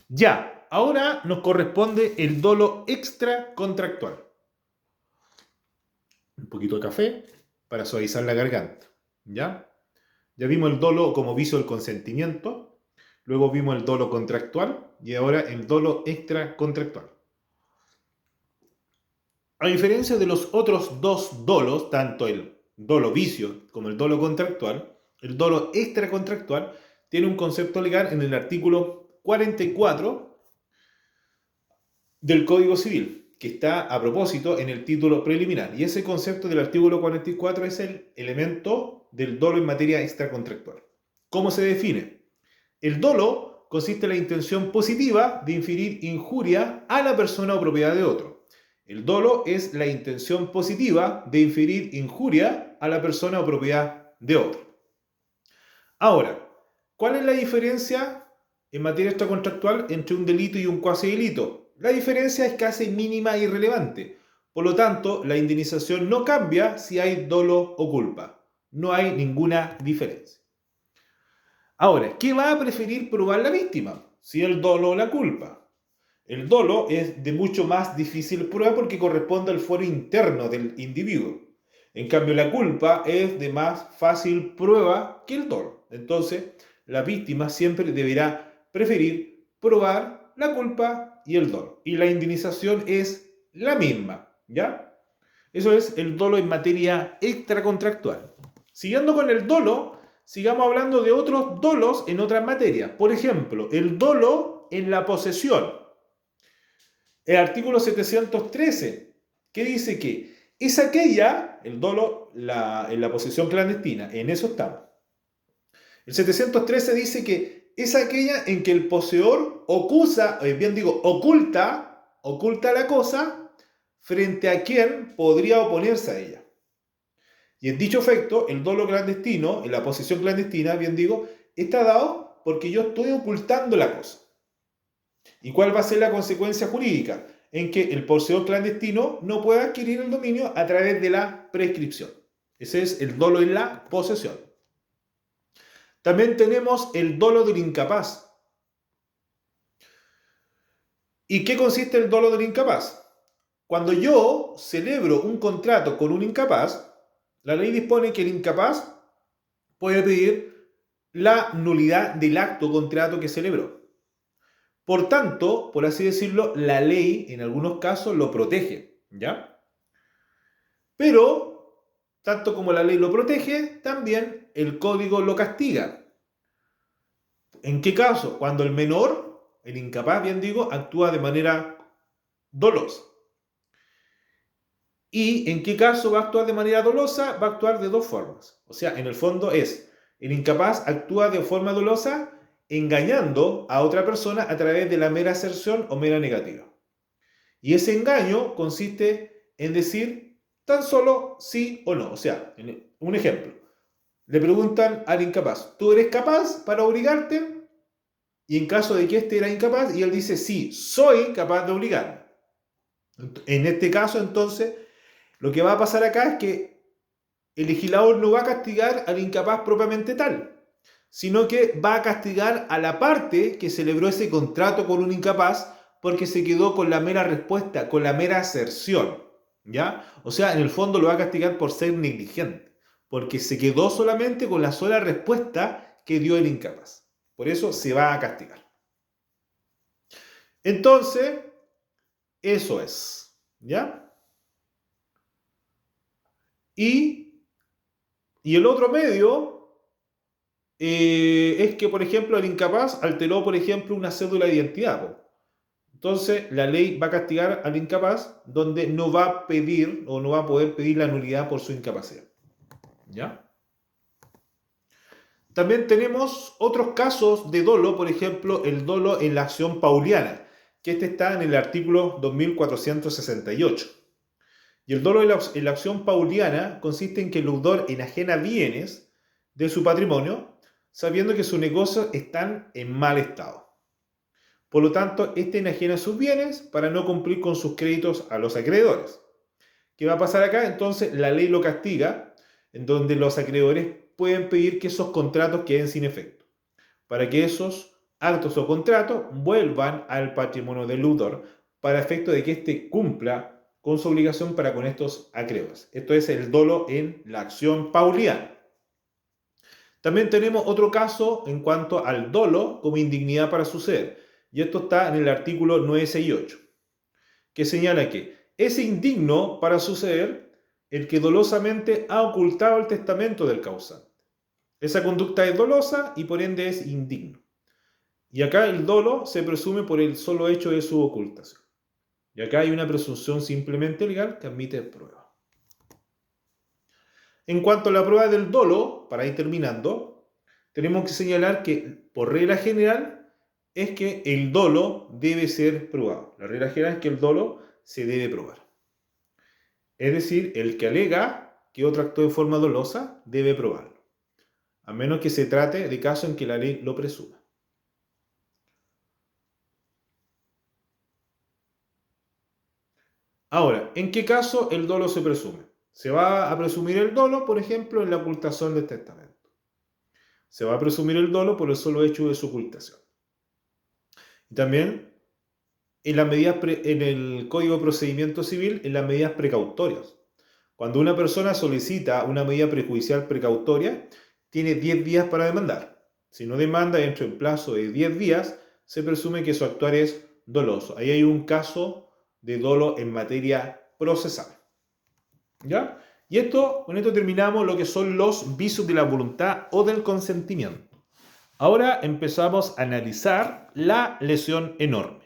Ya, ahora nos corresponde el dolo extracontractual. Un poquito de café para suavizar la garganta. ¿Ya? Ya vimos el dolo como vicio del consentimiento, luego vimos el dolo contractual y ahora el dolo extracontractual. A diferencia de los otros dos dolos, tanto el dolo vicio como el dolo contractual, el dolo extracontractual tiene un concepto legal en el artículo 44 del Código Civil, que está a propósito en el título preliminar. Y ese concepto del artículo 44 es el elemento del dolo en materia extracontractual. ¿Cómo se define? El dolo consiste en la intención positiva de inferir injuria a la persona o propiedad de otro. El dolo es la intención positiva de inferir injuria a la persona o propiedad de otro. Ahora, ¿cuál es la diferencia en materia extracontractual entre un delito y un cuasi delito? La diferencia es casi mínima e irrelevante. Por lo tanto, la indemnización no cambia si hay dolo o culpa. No hay ninguna diferencia. Ahora, ¿qué va a preferir probar la víctima? Si el dolo o la culpa. El dolo es de mucho más difícil prueba porque corresponde al fuero interno del individuo. En cambio, la culpa es de más fácil prueba que el dolo. Entonces, la víctima siempre deberá preferir probar la culpa y el dolo. Y la indemnización es la misma, ¿ya? Eso es el dolo en materia extracontractual. Siguiendo con el dolo, sigamos hablando de otros dolos en otras materias. Por ejemplo, el dolo en la posesión. El artículo 713, que dice que es aquella, el dolo en la posesión clandestina, en eso estamos. El 713 dice que es aquella en que el poseedor oculta la cosa frente a quien podría oponerse a ella. Y en dicho efecto, el dolo clandestino, en la posesión clandestina, bien digo, está dado porque yo estoy ocultando la cosa. ¿Y cuál va a ser la consecuencia jurídica? En que el poseedor clandestino no puede adquirir el dominio a través de la prescripción. Ese es el dolo en la posesión. También tenemos el dolo del incapaz. ¿Y qué consiste el dolo del incapaz? Cuando yo celebro un contrato con un incapaz, la ley dispone que el incapaz puede pedir la nulidad del acto o contrato que celebró. Por tanto, por así decirlo, la ley en algunos casos lo protege, ¿ya? Pero, tanto como la ley lo protege, también el código lo castiga. ¿En qué caso? Cuando el menor, el incapaz, bien digo, actúa de manera dolosa. ¿Y en qué caso va a actuar de manera dolosa? Va a actuar de dos formas. O sea, en el fondo es, el incapaz actúa de forma dolosa engañando a otra persona a través de la mera aserción o mera negativa. Y ese engaño consiste en decir tan solo sí o no. O sea, un ejemplo. Le preguntan al incapaz, ¿tú eres capaz para obligarte? Y en caso de que éste era incapaz, y él dice, sí, soy capaz de obligarme. En este caso, entonces, lo que va a pasar acá es que el legislador no va a castigar al incapaz propiamente tal, sino que va a castigar a la parte que celebró ese contrato con un incapaz porque se quedó con la mera respuesta, con la mera aserción, ¿ya? O sea, en el fondo lo va a castigar por ser negligente, porque se quedó solamente con la sola respuesta que dio el incapaz. Por eso se va a castigar. Entonces, eso es, ¿ya? Y, y el otro medio es que, por ejemplo, el incapaz alteró, por ejemplo, una cédula de identidad, po. Entonces, la ley va a castigar al incapaz donde no va a pedir o no va a poder pedir la nulidad por su incapacidad. ¿Ya? También tenemos otros casos de dolo, por ejemplo, el dolo en la acción pauliana, que este está en el artículo 2468. Y el dolo en la acción pauliana consiste en que el deudor enajena bienes de su patrimonio, sabiendo que sus negocios están en mal estado. Por lo tanto, este enajena sus bienes para no cumplir con sus créditos a los acreedores. ¿Qué va a pasar acá? Entonces, la ley lo castiga, en donde los acreedores pueden pedir que esos contratos queden sin efecto, para que esos actos o contratos vuelvan al patrimonio del deudor para efecto de que éste cumpla con su obligación para con estos acreedores. Esto es el dolo en la acción pauliana. También tenemos otro caso en cuanto al dolo como indignidad para suceder, y esto está en el artículo 968, que señala que es indigno para suceder el que dolosamente ha ocultado el testamento del causante. Esa conducta es dolosa y por ende es indigno. Y acá el dolo se presume por el solo hecho de su ocultación. Y acá hay una presunción simplemente legal que admite prueba. En cuanto a la prueba del dolo, para ir terminando, tenemos que señalar que por regla general es que el dolo debe ser probado. La regla general es que el dolo se debe probar. Es decir, el que alega que otro actuó de forma dolosa debe probarlo, a menos que se trate de caso en que la ley lo presuma. Ahora, ¿en qué caso el dolo se presume? Se va a presumir el dolo, por ejemplo, en la ocultación del testamento. Se va a presumir el dolo por el solo hecho de su ocultación. Y también en el Código de Procedimiento Civil, en las medidas precautorias. Cuando una persona solicita una medida prejudicial precautoria, tiene 10 días para demandar. Si no demanda dentro del plazo de 10 días, se presume que su actuar es doloso. Ahí hay un caso de dolo en materia procesal. ¿Ya? Y con esto terminamos lo que son los vicios de la voluntad o del consentimiento. Ahora empezamos a analizar la lesión enorme.